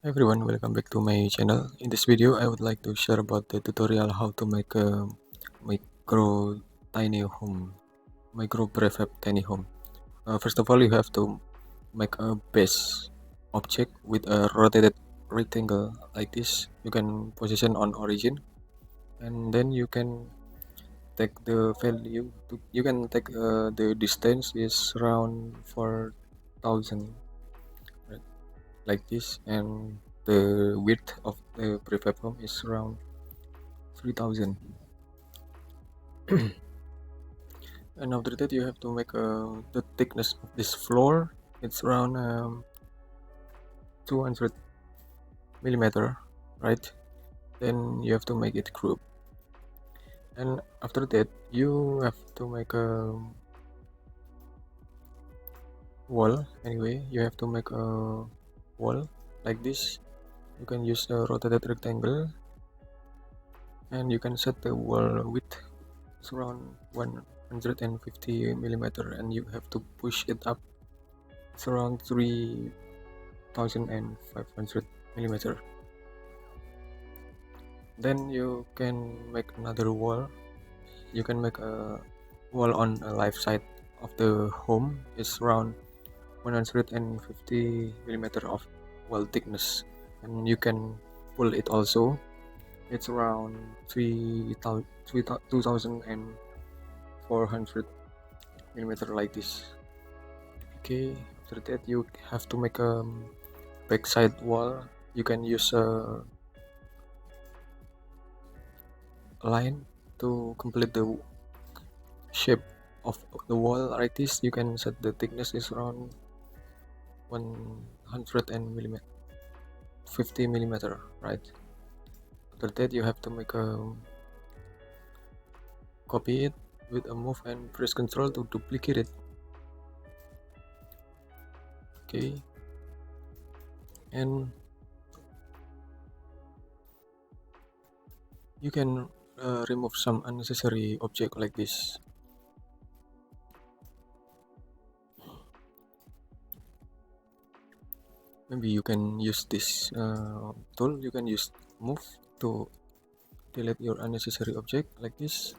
Hi everyone, welcome back to my channel. In this video, I would like to share about the tutorial how to make a micro tiny home, micro prefab tiny home. First of all, you have to make a base object with a rotated rectangle like this. You can position on origin, and then you can take the value. You can take the distance is around 4,000. Right? Like this, and the width of the prefab home is around 3000. And after that you have to make the thickness of this floor. It's around 200 millimeter, right? Then you have to make it group, and after that you have to make a wall. Anyway, you have to make a wall like this. You can use a rotated rectangle, and you can set the wall width. It's around 150 millimeter, and you have to push it up. It's around 3500 millimeter. Then you can make another wall. You can make a wall on a left side of the home. It's around 150 millimeter of wall thickness, and you can pull it also. It's around 2400 millimeter like this. Okay, after that you have to make a backside wall. You can use a line to complete the shape of the wall like this. You can set the thickness is around 100 and 50 millimeter, right? After that you have to make a copy it with a move and press Ctrl to duplicate it. Okay, and you can remove some unnecessary object like this. Maybe you can use this tool. You can use move to delete your unnecessary object like this.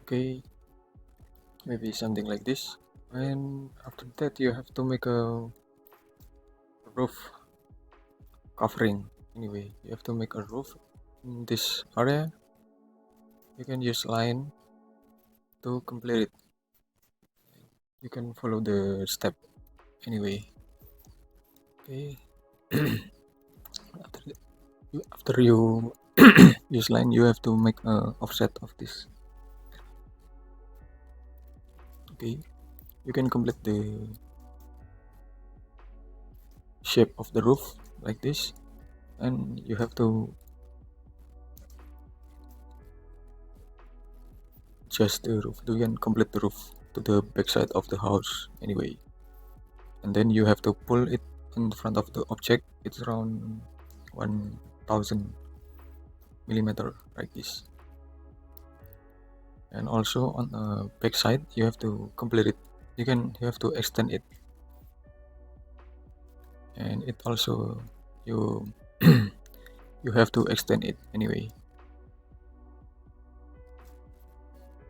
Okay, maybe something like this. And after that you have to make a roof covering. Anyway, you have to make a roof in this area. You can use line to complete it. You can follow the step anyway. Okay. after you use line, you have to make a offset of this. Okay, you can complete the shape of the roof like this, and you have to adjust the roof. You can complete the roof to the back side of the house anyway, and then you have to pull it in front of the object. It's around 1000 millimeter like this, and also on the back side you have to complete it. You have to extend it, and it also you you have to extend it anyway.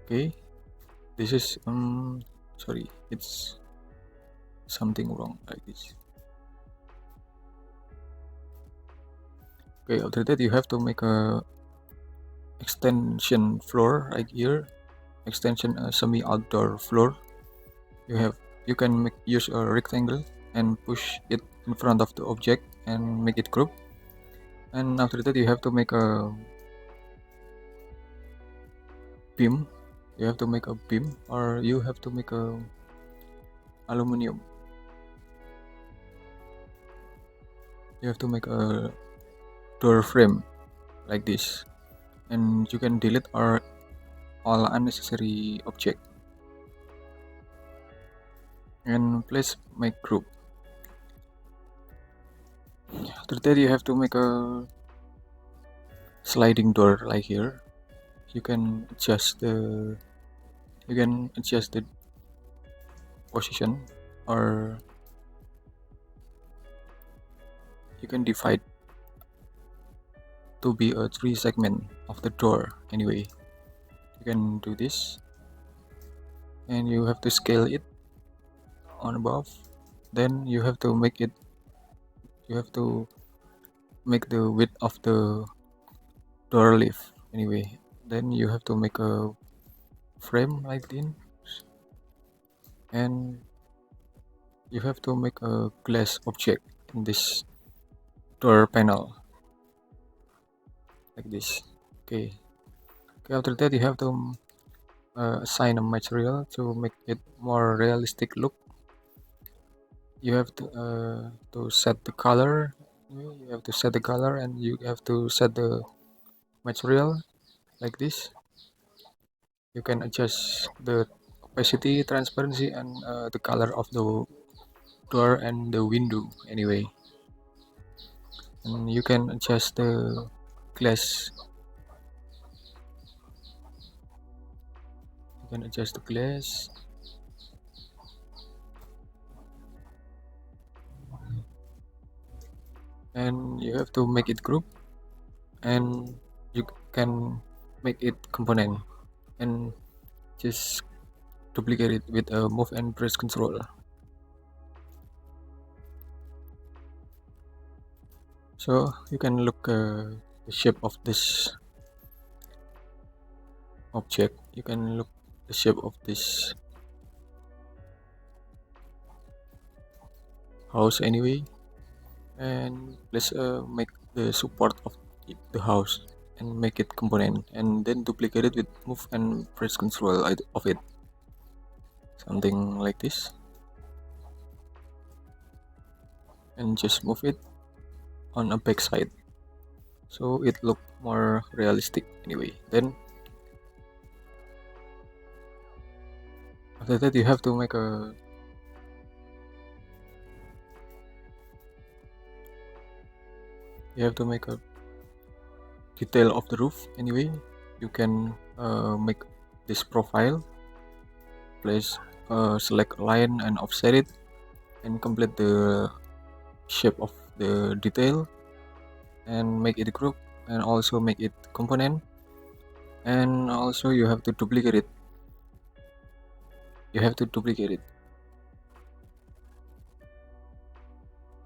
Okay, this is sorry, it's something wrong like this. Okay, after that you have to make a extension floor right here. Extension semi outdoor floor. You can use a rectangle and push it in front of the object and make it group. And after that you have to make a beam. You have to make a beam, or you have to make a aluminum. You have to make a door frame like this, and you can delete all unnecessary object and place make group. After that you have to make a sliding door like here. You can adjust the position, or you can divide to be a 3 segment of the door. Anyway, you can do this, and you have to scale it on above. Then you have to make the width of the door leaf. Anyway, then you have to make a frame like this, and you have to make a glass object in this door panel like this. Okay, after that you have to assign a material to make it more realistic look. You have to set the color. You have to set the color, and you have to set the material like this. You can adjust the opacity, transparency, and the color of the door and the window. Anyway, and you can adjust the glass. You can adjust the glass, and you have to make it group, and you can make it component, and just duplicate it with a move and press control. So you can look the shape of this object. You can look the shape of this house anyway, and let's make the support of the house and make it component, and then duplicate it with move and press control of it, something like this, and just move it on a back side so it look more realistic. Anyway, then after that you have to make a detail of the roof. Anyway, you can make this profile, place select line and offset it, and complete the shape of the detail, and make it group, and also make it component, and also you have to duplicate it.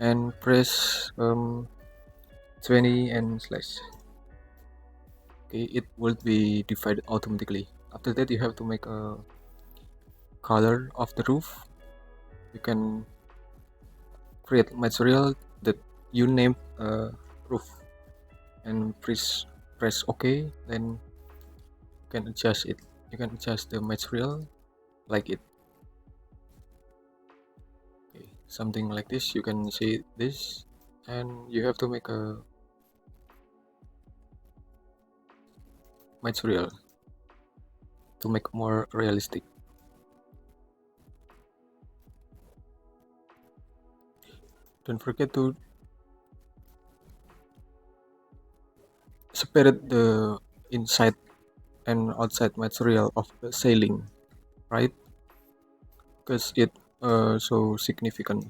And press 20 and slash. Okay, it will be divided automatically. After that you have to make a color of the roof. You can create material that you name roof, and press OK. Then you can adjust it. You can adjust the material like it. Okay, something like this. You can see this, and you have to make a material to make more realistic. Don't forget to separate the inside and outside material of the ceiling, right? Because it so significant.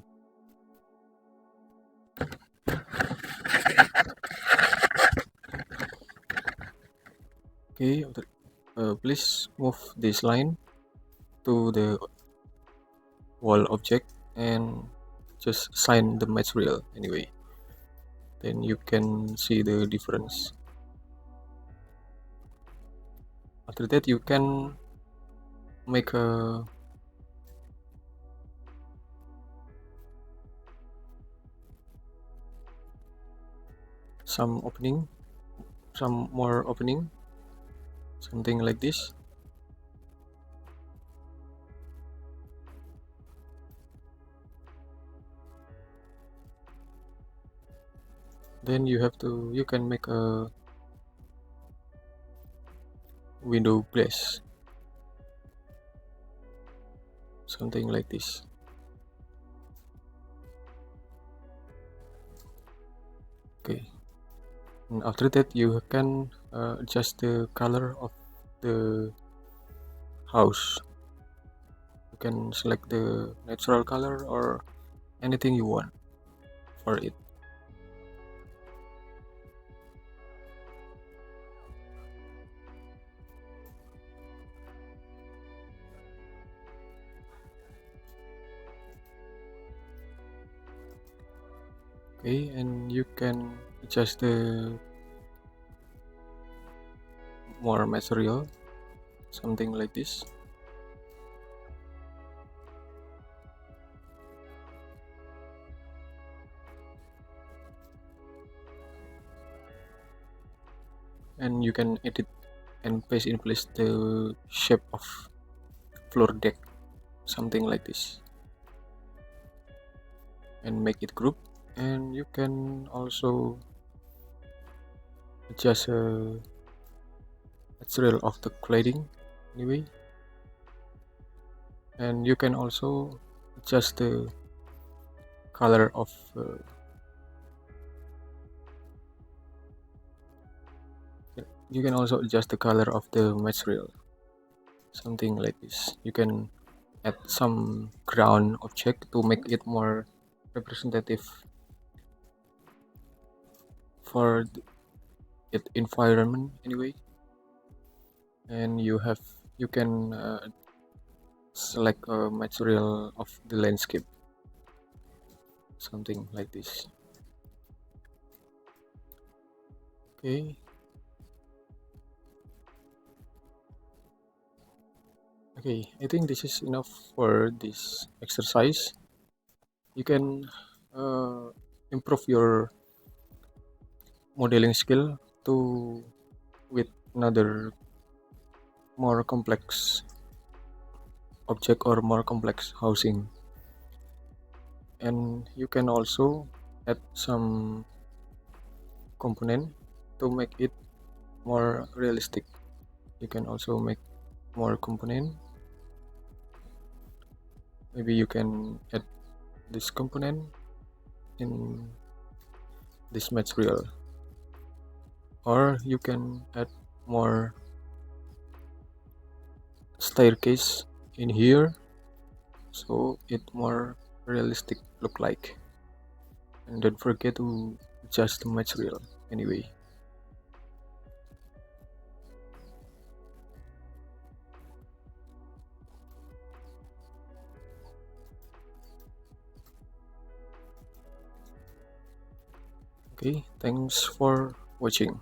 Okay, please move this line to the wall object and just sign the material anyway. Then you can see the difference. After that you can make some more opening, something like this. Then you can make a window glass, something like this. Okay, and after that you can adjust the color of the house. You can select the natural color or anything you want for it. Okay, and you can adjust the more material, something like this. And you can edit and paste in place the shape of floor deck, something like this, and make it group. And you can also adjust material of the cladding anyway, and you can also adjust the color of the material, something like this. You can add some ground object to make it more representative for its environment anyway. And you can select a material of the landscape, something like this. Okay, I think this is enough for this exercise. You can improve your modeling skill to with another more complex object or more complex housing. And you can also add some component to make it more realistic. You can also make more component. Maybe you can add this component in this material, or you can add more staircase in here so it more realistic look like. And don't forget to adjust the material anyway. Okay, thanks for watching.